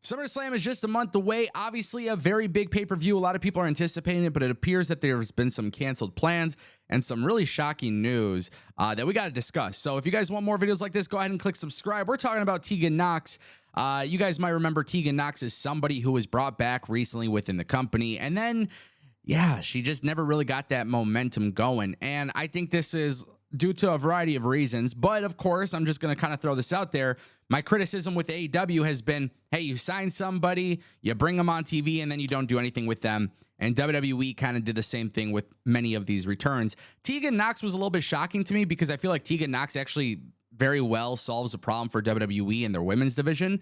SummerSlam is just a month away. Obviously, a very big pay-per-view. A lot of people are anticipating it, but it appears that there's been some canceled plans and some really shocking news that we got to discuss. So if you guys want more videos like this, go ahead and click subscribe. We're talking about Tegan Nox. You guys might remember Tegan Nox is somebody who was brought back recently within the company. And then, yeah, she just never really got that momentum going. And I think this is due to a variety of reasons. But of course, I'm just going to kind of throw this out there. My criticism with AEW has been, hey, you sign somebody, you bring them on TV, and then you don't do anything with them. And WWE kind of did the same thing with many of these returns. Tegan Nox was a little bit shocking to me because I feel like Tegan Nox actually very well solves a problem for WWE and their women's division.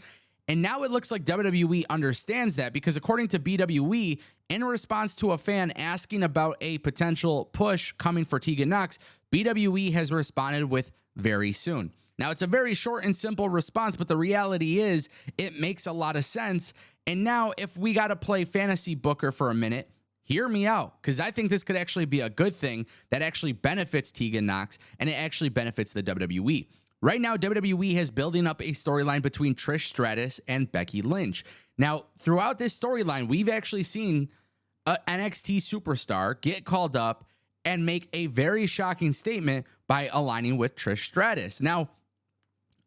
And now it looks like WWE understands that because according to BWE, in response to a fan asking about a potential push coming for Tegan Nox, BWE has responded with very soon. Now, it's a very short and simple response, but the reality is it makes a lot of sense. And now if we got to play fantasy booker for a minute, hear me out, because I think this could actually be a good thing that actually benefits Tegan Nox and it actually benefits the WWE. Right now, WWE is building up a storyline between Trish Stratus and Becky Lynch. Now, throughout this storyline, we've actually seen an NXT superstar get called up and make a very shocking statement by aligning with Trish Stratus. Now,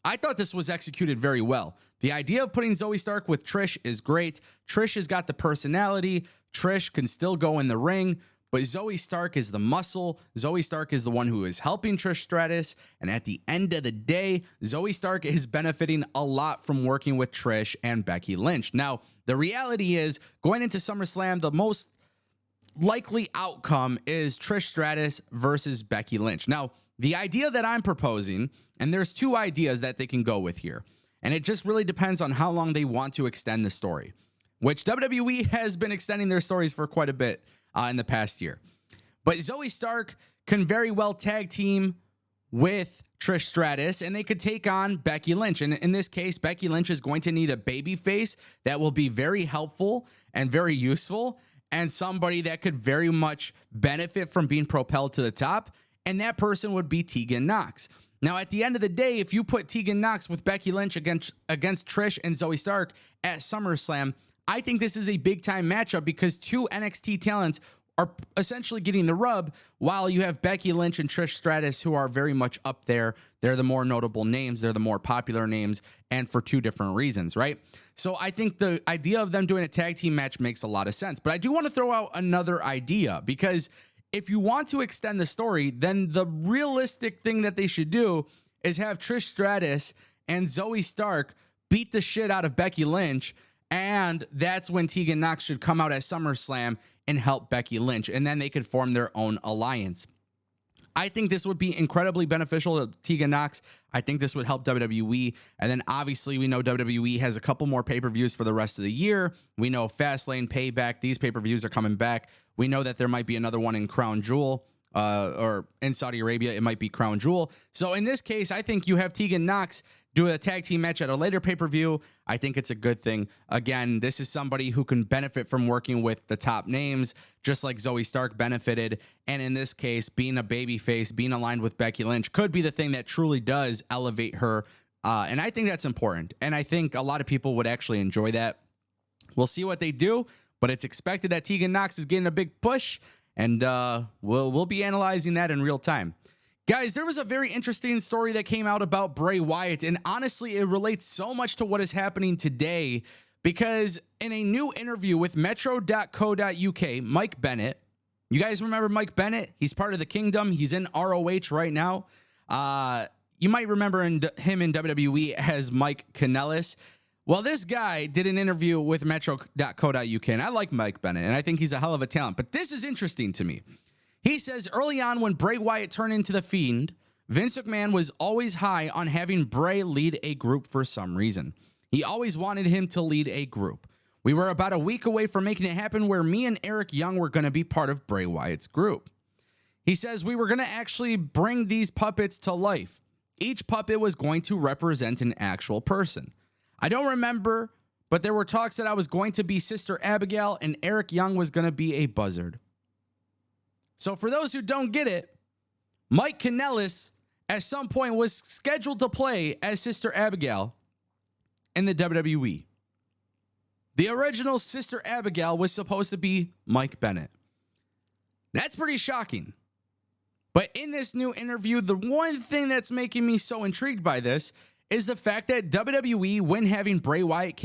I thought this was executed very well. The idea of putting Zoe Stark with Trish is great. Trish has got the personality. Trish can still go in the ring, but Zoe Stark is the muscle. Zoe Stark is the one who is helping Trish Stratus. And at the end of the day, Zoe Stark is benefiting a lot from working with Trish and Becky Lynch. Now, the reality is, going into SummerSlam, the most likely outcome is Trish Stratus versus Becky Lynch. Now, the idea that I'm proposing, and there's two ideas that they can go with here, and it just really depends on how long they want to extend the story, which WWE has been extending their stories for quite a bit in the past year. But Zoe Stark can very well tag team with Trish Stratus, and they could take on Becky Lynch. And in this case, Becky Lynch is going to need a baby face that will be very helpful and very useful, and somebody that could very much benefit from being propelled to the top, and that person would be Tegan Nox. Now, at the end of the day, if you put Tegan Nox with Becky Lynch against Trish and Zoe Stark at SummerSlam, I think this is a big-time matchup because two NXT talents are essentially getting the rub while you have Becky Lynch and Trish Stratus, who are very much up there. They're the more notable names. They're the more popular names, and for two different reasons, right? So I think the idea of them doing a tag team match makes a lot of sense. But I do want to throw out another idea, because if you want to extend the story, then the realistic thing that they should do is have Trish Stratus and Zoe Stark beat the shit out of Becky Lynch, and that's when Tegan Nox should come out at SummerSlam and help Becky Lynch, and then they could form their own alliance. I think this would be incredibly beneficial to Tegan Nox. I think this would help WWE. And then obviously we know WWE has a couple more pay-per-views for the rest of the year. We know Fastlane, Payback, these pay-per-views are coming back. We know that there might be another one in Crown Jewel, or in Saudi Arabia, it might be Crown Jewel. So in this case, I think you have Tegan Nox do a tag team match at a later pay-per-view. I think it's a good thing. Again, this is somebody who can benefit from working with the top names, just like Zoe Stark benefited. And in this case, being a babyface, being aligned with Becky Lynch could be the thing that truly does elevate her. And I think that's important. And I think a lot of people would actually enjoy that. We'll see what they do, but it's expected that Tegan Nox is getting a big push, and we'll be analyzing that in real time. Guys, there was a very interesting story that came out about Bray Wyatt, and honestly, it relates so much to what is happening today, because in a new interview with Metro.co.uk, Mike Bennett, you guys remember Mike Bennett? He's part of the Kingdom. He's in ROH right now. You might remember him in WWE as Mike Kanellis. Well, this guy did an interview with Metro.co.uk, and I like Mike Bennett, and I think he's a hell of a talent, but this is interesting to me. He says early on when Bray Wyatt turned into The Fiend, Vince McMahon was always high on having Bray lead a group for some reason. He always wanted him to lead a group. We were about a week away from making it happen where me and Eric Young were going to be part of Bray Wyatt's group. He says we were going to actually bring these puppets to life. Each puppet was going to represent an actual person. I don't remember, but there were talks that I was going to be Sister Abigail and Eric Young was going to be a buzzard. So for those who don't get it, Mike Kanellis at some point was scheduled to play as Sister Abigail in the WWE. The original Sister Abigail was supposed to be Mike Bennett. That's pretty shocking. But in this new interview, the one thing that's making me so intrigued by this is the fact that WWE, when having Bray Wyatt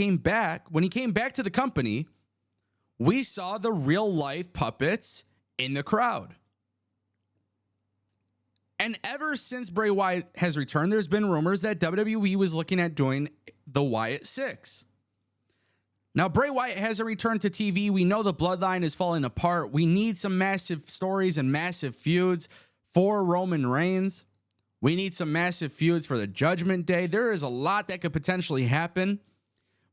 when he came back to the company, we saw the real life puppets in the crowd. And ever since Bray Wyatt has returned, there's been rumors that WWE was looking at doing the Wyatt 6. Now, Bray Wyatt hasn't returned to TV. We know the bloodline is falling apart. We need some massive stories and massive feuds for Roman Reigns. We need some massive feuds for the Judgment Day. There is a lot that could potentially happen.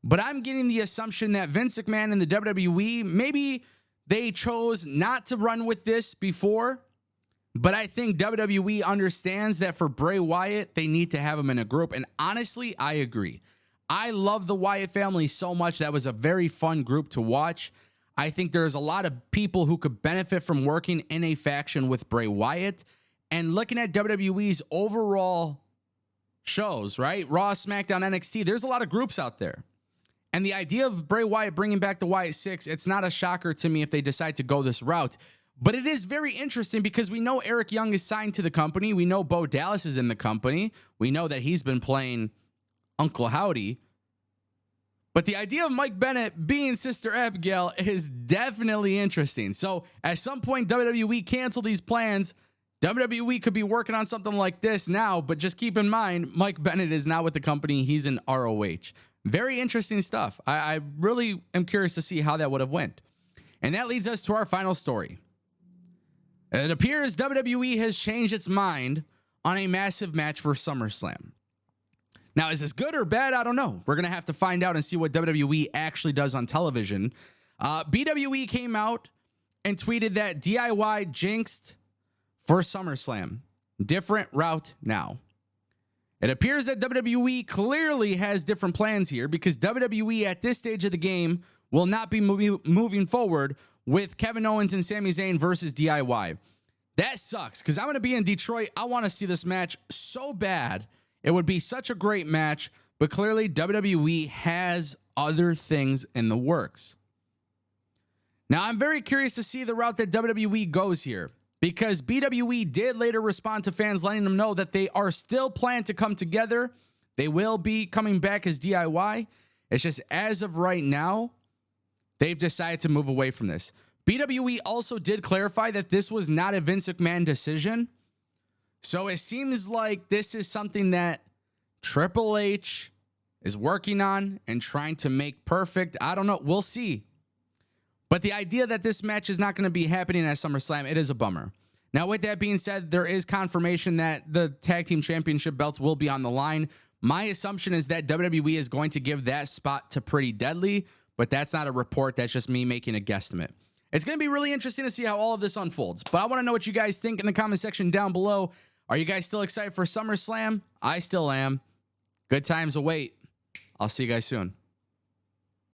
But I'm getting the assumption that Vince McMahon and the WWE, maybe they chose not to run with this before. But I think WWE understands that for Bray Wyatt, they need to have him in a group. And honestly, I agree. I love the Wyatt family so much. That was a very fun group to watch. I think there's a lot of people who could benefit from working in a faction with Bray Wyatt. And looking at WWE's overall shows, right? Raw, SmackDown, NXT, there's a lot of groups out there. And the idea of Bray Wyatt bringing back the Wyatt 6, it's not a shocker to me if they decide to go this route. But it is very interesting because we know Eric Young is signed to the company. We know Bo Dallas is in the company. We know that he's been playing Uncle Howdy. But the idea of Mike Bennett being Sister Abigail is definitely interesting. So at some point, WWE cancel these plans. WWE could be working on something like this now, but just keep in mind, Mike Bennett is now with the company. He's in ROH. Very interesting stuff. I really am curious to see how that would have went. And that leads us to our final story. It appears WWE has changed its mind on a massive match for SummerSlam. Now, is this good or bad? I don't know. We're going to have to find out and see what WWE actually does on television. BWE came out and tweeted that DIY jinxed for SummerSlam. Different route now. It appears that WWE clearly has different plans here because WWE at this stage of the game will not be moving forward with Kevin Owens and Sami Zayn versus DIY. That sucks because I'm going to be in Detroit. I want to see this match so bad. It would be such a great match, but clearly WWE has other things in the works. Now, I'm very curious to see the route that WWE goes here because BWE did later respond to fans letting them know that they are still planning to come together. They will be coming back as DIY. It's just as of right now, they've decided to move away from this. BWE also did clarify that this was not a Vince McMahon decision. So it seems like this is something that Triple H is working on and trying to make perfect. I don't know. We'll see. But the idea that this match is not going to be happening at SummerSlam, it is a bummer. Now, with that being said, there is confirmation that the Tag Team Championship belts will be on the line. My assumption is that WWE is going to give that spot to Pretty Deadly, but that's not a report. That's just me making a guesstimate. It's going to be really interesting to see how all of this unfolds. But I want to know what you guys think in the comment section down below. Are you guys still excited for SummerSlam? I still am. Good times await. I'll see you guys soon.